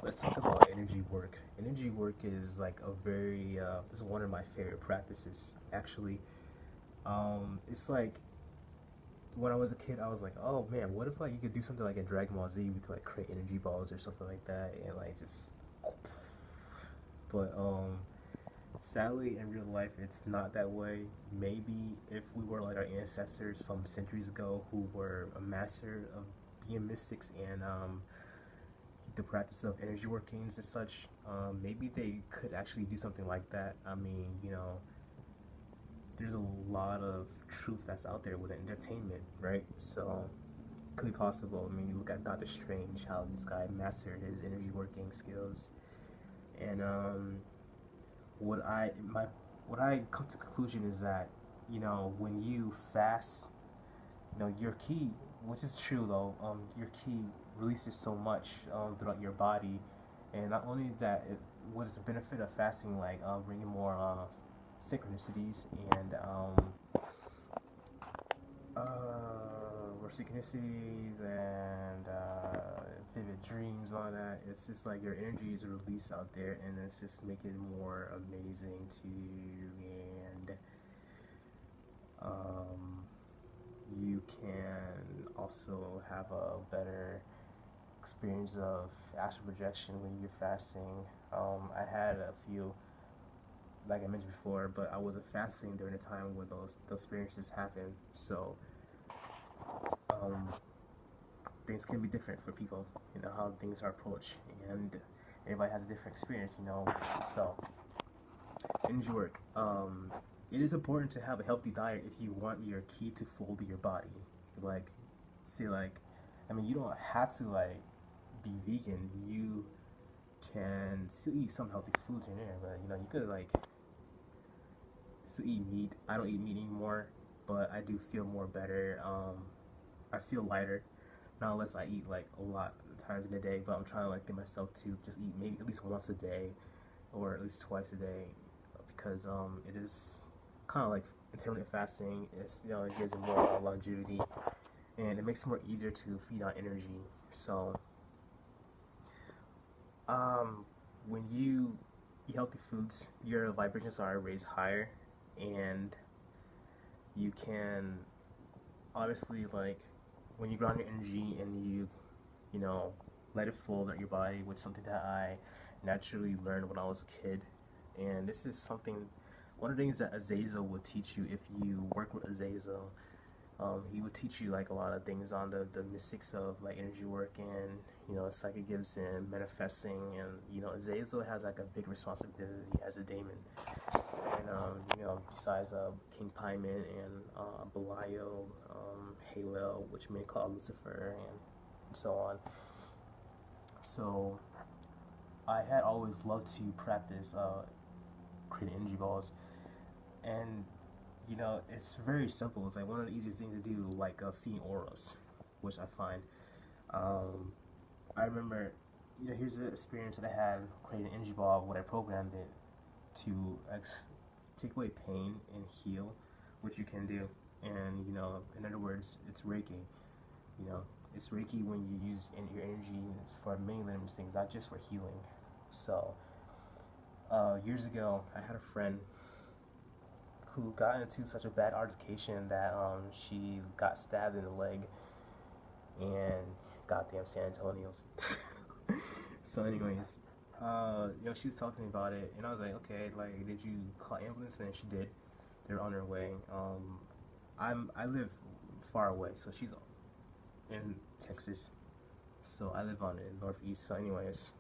Let's talk about energy work. Energy work is like a very this is one of my favorite practices actually. It's like when I was a kid, I was like, oh man, what if like you could do something like in Dragon Ball Z? We could like create energy balls or something like that, and like just. But sadly, in real life, it's not that way. Maybe if we were like our ancestors from centuries ago, who were a master of being mystics and the practice of energy workings and such, maybe they could actually do something like that. I mean, there's a lot of truth that's out there with entertainment, right? So it could be possible. I mean, you look at Doctor Strange, how this guy mastered his energy working skills, and what I my what I come to the conclusion is that when you fast, your ki, which is true though, your ki releases so much throughout your body, and not only that, what is the benefit of fasting? Like bringing more synchronicities and more synchronicities and vivid dreams, all that. It's just like your energy is released out there, and it's just making it more amazing to you, and you can also have a better experience of astral projection when you're fasting. I had a few, like I mentioned before, but I wasn't fasting during the time when those experiences happen. So things can be different for people, how things are approached, and everybody has a different experience. So energy work. It is important to have a healthy diet if you want your ki to flow to your body. Like, say, like, I mean, you don't have to like be vegan. You can still eat some healthy foods in there, but you could like still eat meat. I don't eat meat anymore, but I do feel more better. I feel lighter, not unless I eat like a lot of times in a day. But I'm trying to like get myself to just eat maybe at least once a day, or at least twice a day, because it is kind of like intermittent fasting. It's it gives it more longevity, and it makes it more easier to feed on energy. So when you eat healthy foods, your vibrations are raised higher, and you can obviously, like, when you ground your energy and you let it flow throughout your body, which is something that I naturally learned when I was a kid. And this is one of the things that Azazel would teach you if you work with Azazel. He would teach you like a lot of things on the mystics of like energy work and psychic gifts and manifesting, and Azazel has like a big responsibility as a daemon, and besides King Paimon and Belial, Halel, which may call Lucifer, and so on. So I had always loved to practice creating energy balls, and it's very simple. It's like one of the easiest things to do, like seeing auras, which I find. I remember, here's an experience that I had creating an energy ball when I programmed it to take away pain and heal, which you can do. And in other words, it's Reiki. It's Reiki when you use your energy for many limited things, not just for healing. So years ago, I had a friend who got into such a bad altercation that she got stabbed in the leg, and goddamn San Antonio's. So anyways, she was talking to me about it, and I was like, okay, like, did you call ambulance? And she did. They're on their way. I live far away, so she's in Texas, so I live on the northeast. So anyways,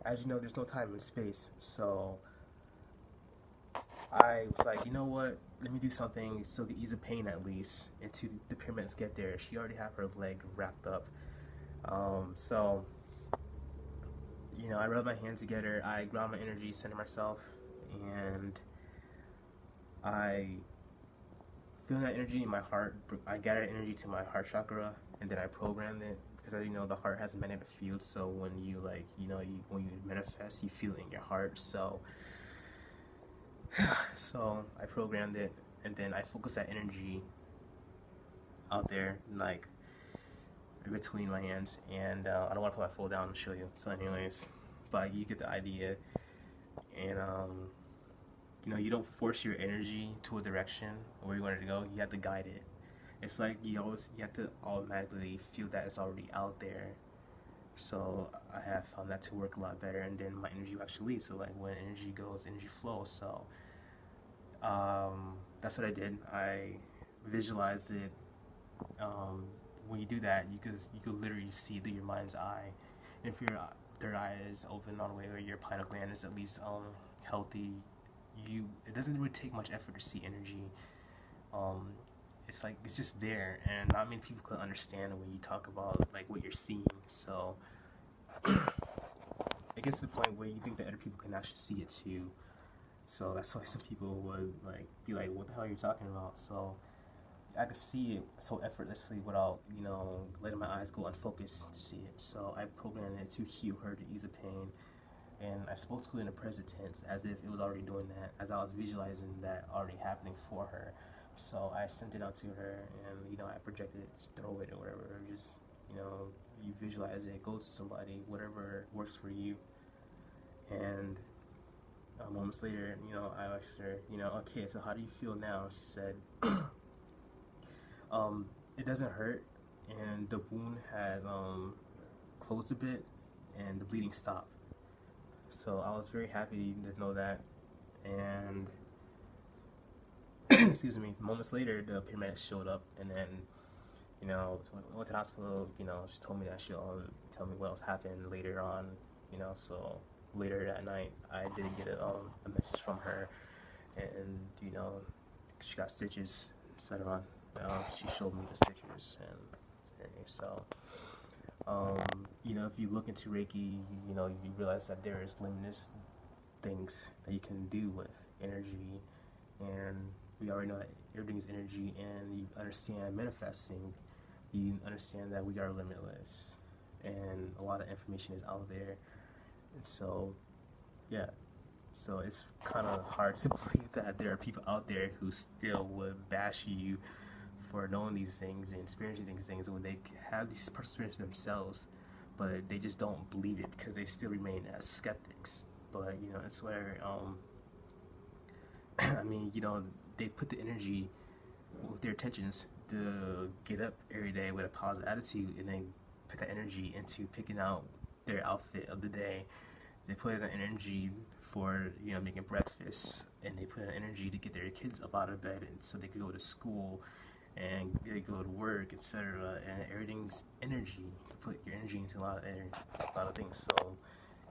as you know, there's no time and space, so I was like, you know what, let me do something so to ease the pain at least until the paramedics get there. She already had her leg wrapped up. So I rubbed my hands together, I ground my energy, centered myself, and I feel that energy in my heart. I gathered energy to my heart chakra, and then I programmed it, because the heart has a magnetic field. So when you when you manifest, you feel it in your heart. So I programmed it, and then I focused that energy out there, like in between my hands, and I don't want to put my phone down and show you. So, anyways, but you get the idea, and you know, you don't force your energy to a direction where you want it to go. You have to guide it. It's like you have to automatically feel that it's already out there. So I have found that to work a lot better, and then my energy will actually lead. So like when energy goes, energy flows. So that's what I did. I visualized it. When you do that, you could literally see through your mind's eye. And if your third eye is open all the way, or your pineal gland is at least healthy, it doesn't really take much effort to see energy. It's like it's just there, and not many people can understand when you talk about like what you're seeing. So it gets to the point where you think that other people can actually see it too. So that's why some people would like be like, "What the hell are you talking about?" So I could see it so effortlessly without, you know, letting my eyes go unfocused to see it. So I programmed it to heal her, to ease the pain, and I spoke to it in the present tense as if it was already doing that, as I was visualizing that already happening for her. So I sent it out to her, and you know, I projected it, just throw it or whatever, or just, you know, you visualize it, go to somebody, whatever works for you. And moments later, you know, I asked her, you know, okay, so how do you feel now? She said, it doesn't hurt, and the wound had closed a bit, and the bleeding stopped. So I was very happy to know that, and excuse me, moments later, the paramedics showed up, and then, you know, went to the hospital. You know, she told me that she'll tell me what else happened later on, you know. So later that night, I did get a message from her, and, you know, she got stitches, etc. She showed me the stitches, and so, you know, if you look into Reiki, you know, you realize that there is limitless things that you can do with energy, and we already know that everything is energy, and you understand manifesting, you understand that we are limitless, and a lot of information is out there. And so, yeah, so it's kind of hard to believe that there are people out there who still would bash you for knowing these things and experiencing these things when they have these experiences themselves, but they just don't believe it because they still remain as skeptics. But, you know, it's where, I mean, you know, they put the energy with their intentions to get up every day with a positive attitude, and then put that energy into picking out their outfit of the day. They put in energy for, you know, making breakfast, and they put in energy to get their kids up out of bed, and so they could go to school and they go to work, etc. And everything's energy. To put your energy into a lot of things. So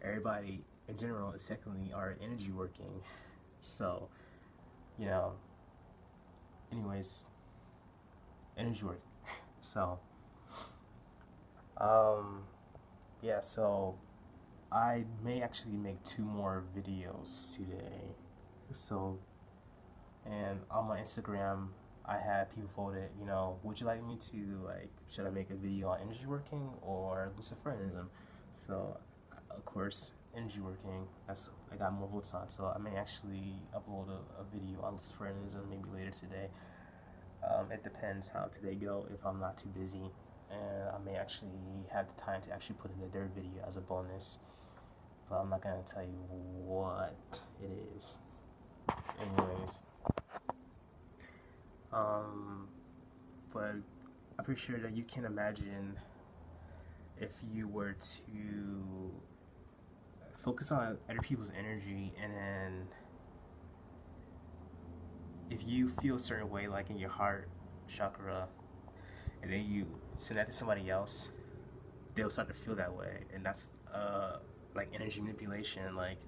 everybody in general is technically our energy working. So, you know, anyways, energy work. So yeah, so I may actually make 2 more videos today. So, and on my Instagram, I had people voted, you know, would you like me to, like, should I make a video on energy working or Luciferianism? So of course, energy working, I got more votes on, so I may actually upload a video on Luciferianism maybe later today. It depends how today go, if I'm not too busy, and I may actually have the time to actually put in a third video as a bonus, but I'm not going to tell you what it is. Anyways, but I'm pretty sure that you can imagine if you were to focus on other people's energy, and then if you feel a certain way, like in your heart chakra, and then you send that to somebody else, they'll start to feel that way, and that's like energy manipulation. Like,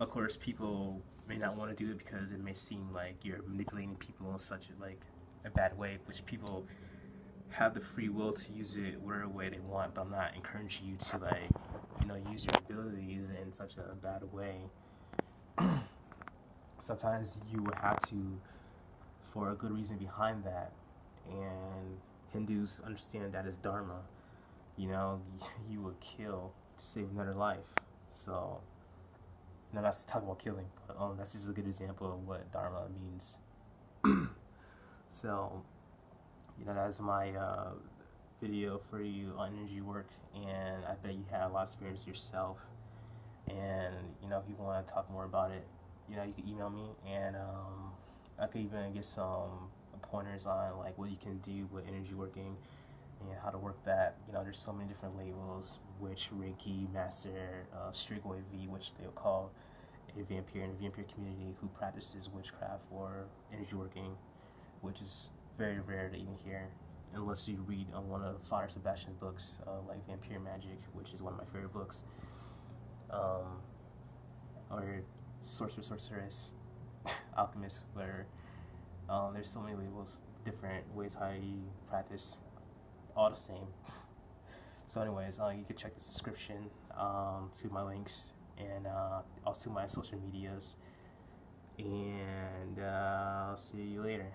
of course, people may not want to do it because it may seem like you're manipulating people in such a bad way, which people have the free will to use it whatever way they want, but I'm not encouraging you to, like, you know, use your abilities in such a bad way. Sometimes you will have to, for a good reason behind that, and Hindus understand that as dharma. You know, you would kill to save another life. So, you know, that's talking about killing, but that's just a good example of what dharma means. So, you know, that's my video for you on energy work, and I bet you have a lot of experience yourself. And if you want to talk more about it, you can email me, and I could even get some pointers on like what you can do with energy working and how to work that. There's so many different labels: witch, Reiki, Master, Strigoi V, which they'll call a vampire in the vampire community who practices witchcraft or energy working, which is very rare to even hear, unless you read one of Father Sebastian's books, like Vampire Magic, which is one of my favorite books, or Sorceress, Alchemist, where there's so many labels, different ways how you practice, all the same. So anyways, you can check the description to my links, and also my social medias, and I'll see you later.